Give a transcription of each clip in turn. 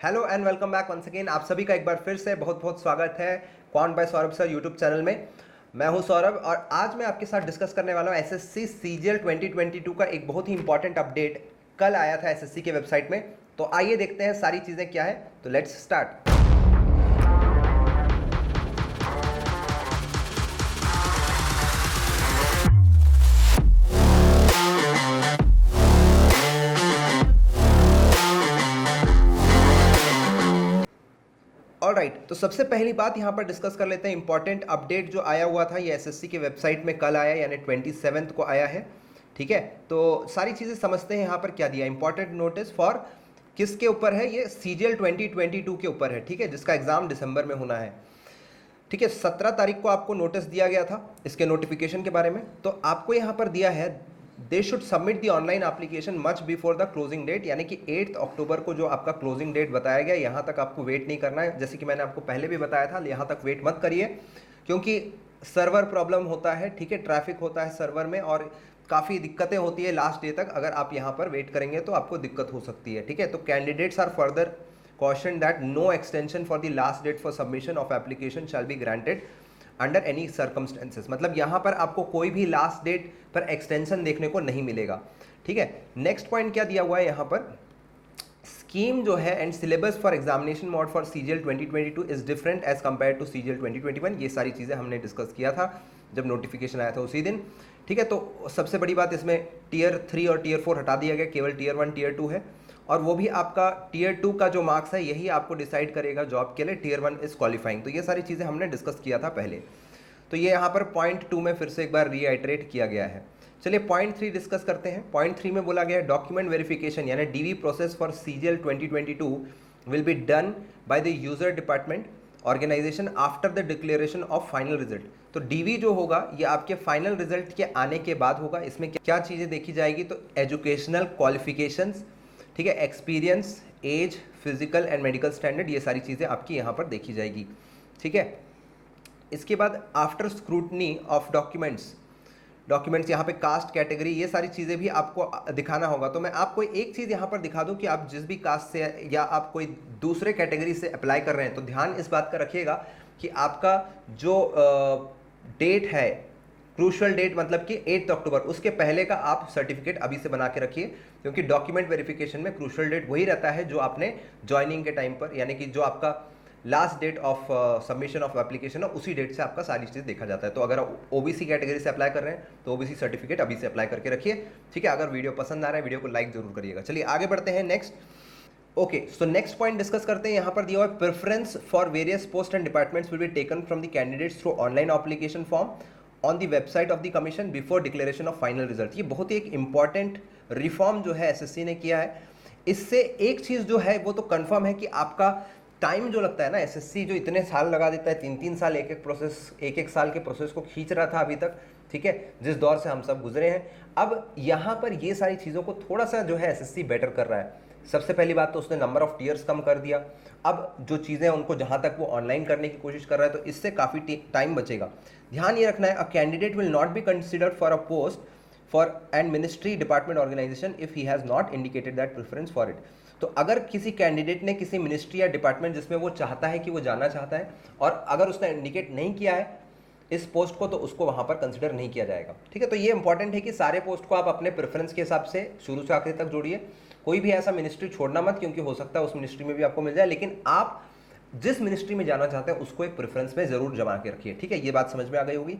Hello and welcome back once again. आप सभी का एक बार फिर से बहुत बहुत स्वागत है quant by Saurabh sir YouTube channel में। मैं हूं सौरभ और आज मैं आपके साथ डिस्कस करने वाला हूं एसएससी सीजीएल 2022 का एक बहुत ही इंपॉर्टेंट अपडेट कल आया था एसएससी के वेबसाइट में। तो आइए देखते हैं सारी चीज़ें क्या है। तो लेट्स स्टार्ट। ऑलराइट, तो सबसे पहली बात यहाँ पर डिस्कस कर लेते हैं इंपॉर्टेंट अपडेट जो आया हुआ था। ये एसएससी के वेबसाइट में कल आया, यानी 27 को आया है। ठीक है, तो सारी चीज़ें समझते हैं यहाँ पर क्या दिया। इंपॉर्टेंट नोटिस फॉर किसके ऊपर है? ये सीजीएल 2022 के ऊपर है। ठीक है, जिसका एग्जाम दिसंबर में होना है। ठीक है, 17 तारीख को आपको नोटिस दिया गया था इसके नोटिफिकेशन के बारे में। तो आपको यहाँ पर दिया है they should submit the online application much before the closing date, यानी कि 8 अक्टूबर को जो आपका क्लोजिंग डेट बताया गया, यहाँ तक आपको वेट नहीं करना है। जैसे कि मैंने आपको पहले भी बताया था, यहाँ तक वेट मत करिए क्योंकि सर्वर प्रॉब्लम होता है। ठीक है, ट्रैफिक होता है सर्वर में और काफ़ी दिक्कतें होती है लास्ट डे तक। अगर आप यहाँ पर वेट करेंगे तो आपको दिक्कत हो सकती है। ठीक है, तो candidates are further cautioned that no extension for the last date for submission of application shall be granted under any circumstances। मतलब यहाँ पर आपको कोई भी लास्ट डेट पर एक्सटेंशन देखने को नहीं मिलेगा। ठीक है, नेक्स्ट पॉइंट क्या दिया हुआ है यहाँ पर? स्कीम जो है and syllabus for examination mode for CGL 2022 is different as compare to CGL 2021। ये सारी चीज़ें हमने डिस्कस किया था जब नोटिफिकेशन आया था उसी दिन। ठीक है, तो सबसे बड़ी बात इसमें टीयर 3 और टीयर 4 हटा दिया गया, केवल टीयर 1 टीयर 2 है। और वो भी आपका टीयर 2 का जो मार्क्स है यही आपको डिसाइड करेगा जॉब के लिए। Tier 1 is qualifying. तो ये सारी चीज़ें हमने डिस्कस किया था पहले। तो ये यहाँ पर पॉइंट 2 में फिर से एक बार रीआइटरेट किया गया है। चलिए पॉइंट 3 डिस्कस करते हैं। पॉइंट 3 में बोला गया है डॉक्यूमेंट वेरिफिकेशन यानी DV process for CGL 2022 will be done by the user department organization after the declaration of final result. तो डीवी जो होगा ये आपके फाइनल रिजल्ट के आने के बाद होगा। इसमें क्या चीज़ें देखी जाएगी? तो एजुकेशनल क्वालिफिकेशंस, ठीक है, experience, age, physical and medical standard, ये सारी चीज़ें आपकी यहाँ पर देखी जाएगी। ठीक है, इसके बाद आफ्टर स्क्रूटनी ऑफ डॉक्यूमेंट्स यहाँ पे कास्ट कैटेगरी, ये सारी चीज़ें भी आपको दिखाना होगा। तो मैं आपको एक चीज़ यहाँ पर दिखा दूँ कि आप जिस भी कास्ट से या आप कोई दूसरे कैटेगरी से अप्लाई कर रहे हैं तो ध्यान इस बात का रखिएगा कि आपका जो डेट है, क्रूशल डेट मतलब कि 8 अक्टूबर, उसके पहले का आप सर्टिफिकेट अभी से बना के रखिए। क्योंकि डॉक्यूमेंट वेरिफिकेशन में क्रूशल डेट वही रहता है जो आपने ज्वाइनिंग के टाइम पर, यानी कि जो आपका last date of submission of application है उसी डेट से आपका सारी चीज़ देखा जाता है। तो अगर ओबीसी कैटेगरी से अप्लाई कर रहे हैं तो ओबीसी सर्टिफिकेट अभी से अप्लाई करके रखिए। ठीक है, अगर वीडियो पसंद आ रहा है वीडियो को लाइक जरूर करिएगा। चलिए आगे बढ़ते हैं next. Okay, so next point discuss करते हैं। यहाँ पर दिया हुआ है preference for various post and departments will be taken from the candidates through online application form on the website of the commission before declaration of final result. ये बहुत ही एक इंपॉर्टेंट रिफॉर्म जो है एसएससी ने किया है। इससे एक चीज़ जो है वो तो कंफर्म है कि आपका टाइम जो लगता है ना, एसएससी जो इतने साल लगा देता है, 3-3 साल एक एक साल के प्रोसेस को खींच रहा था अभी तक। ठीक है, जिस दौर से हम सब गुजरे हैं, अब यहाँ पर ये सारी चीज़ों को थोड़ा सा जो है एसएससी बेटर कर रहा है। सबसे पहली बात तो उसने नंबर ऑफ टीयर्स कम कर दिया। अब जो चीज़ें उनको जहाँ तक वो ऑनलाइन करने की कोशिश कर रहा है तो इससे काफ़ी टाइम बचेगा। ध्यान ये रखना है, a candidate will not be considered for a post for and ministry department organization if he has not indicated that preference for it. तो अगर किसी कैंडिडेट ने किसी मिनिस्ट्री या डिपार्टमेंट जिसमें वो चाहता है कि वो जाना चाहता है और अगर उसने इंडिकेट नहीं किया है इस पोस्ट को, तो उसको वहाँ पर कंसिडर नहीं किया जाएगा। ठीक है, तो ये इंपॉर्टेंट है कि सारे पोस्ट को आप अपने प्रेफरेंस के हिसाब से शुरू से आखिर तक जोड़िए। कोई भी ऐसा मिनिस्ट्री छोड़ना मत, क्योंकि हो सकता है उस मिनिस्ट्री में भी आपको मिल जाए, लेकिन आप जिस मिनिस्ट्री में जाना चाहते हैं उसको एक प्रेफरेंस में ज़रूर जमा के रखिए। ठीक है, ये बात समझ में आ गई होगी।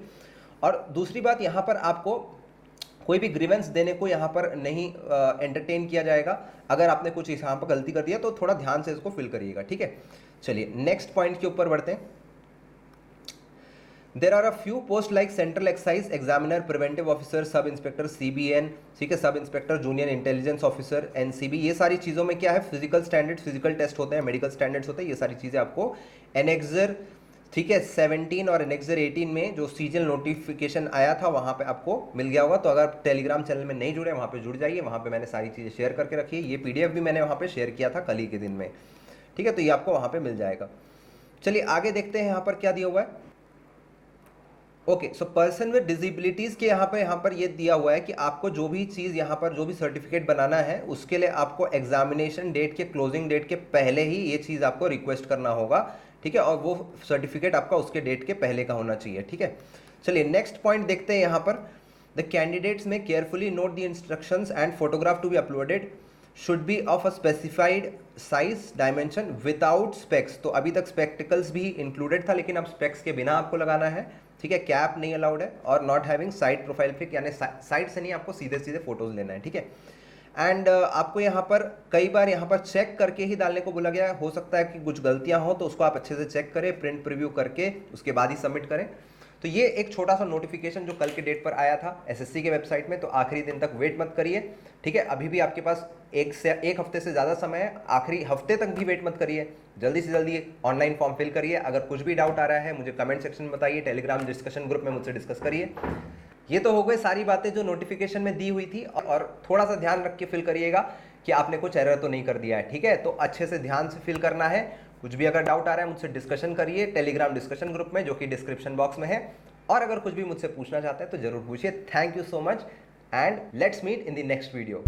और दूसरी बात, यहाँ पर आपको कोई भी ग्रीवेंस देने को यहाँ पर नहीं एंटरटेन किया जाएगा। अगर आपने कुछ यहाँ पर गलती कर दिया तो थोड़ा ध्यान से इसको फिल करिएगा। ठीक है, चलिए नेक्स्ट पॉइंट के ऊपर बढ़ते हैं। There are a few post like central excise examiner, preventive officer, sub inspector CBN, ठीक है, sub inspector junior intelligence officer NCB। ये सारी चीज़ों में क्या है, फिजिकल स्टैंडर्ड, फिजिकल टेस्ट होते हैं, मेडिकल स्टैंडर्ड्स होते हैं। ये सारी चीज़ें आपको एनेक्सर, ठीक है, 17 और एनेक्सर 18 में जो सीजीएल नोटिफिकेशन आया था वहाँ पे आपको मिल गया होगा। तो अगर टेलीग्राम चैनल में नहीं जुड़े वहाँ पे जुड़ जाइए, वहाँ पे मैंने सारी चीज़ें शेयर करके रखी है। ये PDF भी मैंने वहाँ पे शेयर किया था कल ही के दिन में। ठीक है, तो ये आपको वहाँ पे मिल जाएगा। चलिए आगे देखते हैं यहाँ पर क्या दिया हुआ है। Okay, so person with disabilities के यहाँ पर ये दिया हुआ है कि आपको जो भी चीज़ यहाँ पर जो भी सर्टिफिकेट बनाना है उसके लिए आपको एग्जामिनेशन डेट के क्लोजिंग डेट के पहले ही ये चीज़ आपको रिक्वेस्ट करना होगा, ठीक है, और वो सर्टिफिकेट आपका उसके डेट के पहले का होना चाहिए, ठीक है। चलिए नेक्स्ट पॉइंट देखते हैं यहाँ पर। The candidates may carefully note the instructions and photograph to be uploaded should be of a specified size dimension without specs. तो अभी तक स्पेक्टिकल्स भी इंक्लूडेड था, लेकिन अब स्पेक्स के बिना आपको लगाना है, ठीक है। कैप नहीं अलाउड है, और not having side profile pic, यानी साइड से नहीं, आपको सीधे सीधे फोटोज लेना है, ठीक है। एंड आपको यहाँ पर कई बार यहाँ पर चेक करके ही डालने को बोला गया है। हो सकता है कि कुछ गलतियाँ हो तो उसको आप अच्छे से चेक करें, प्रिंट प्रीव्यू करके उसके बाद ही सबमिट करें। तो ये एक छोटा सा नोटिफिकेशन जो कल के डेट पर आया था एसएससी के वेबसाइट में, तो आखिरी दिन तक वेट मत करिए, ठीक है। अभी भी आपके पास एक हफ्ते से ज़्यादा समय है, आखिरी हफ्ते तक भी वेट मत करिए, जल्दी से जल्दी ऑनलाइन फॉर्म फिल करिए। अगर कुछ भी डाउट आ रहा है मुझे कमेंट सेक्शन में बताइए, टेलीग्राम डिस्कशन ग्रुप में मुझसे डिस्कस करिए। ये तो हो गए सारी बातें जो नोटिफिकेशन में दी हुई थी, और थोड़ा सा ध्यान रख के फिल करिएगा कि आपने कुछ एरर तो नहीं कर दिया है, ठीक है। तो अच्छे से ध्यान से फिल करना है। कुछ भी अगर डाउट आ रहा है मुझसे डिस्कशन करिए टेलीग्राम डिस्कशन ग्रुप में, जो कि डिस्क्रिप्शन बॉक्स में है। और अगर कुछ भी मुझसे पूछना चाहते हैं तो जरूर पूछिए। Thank you so much and let's meet in the next video.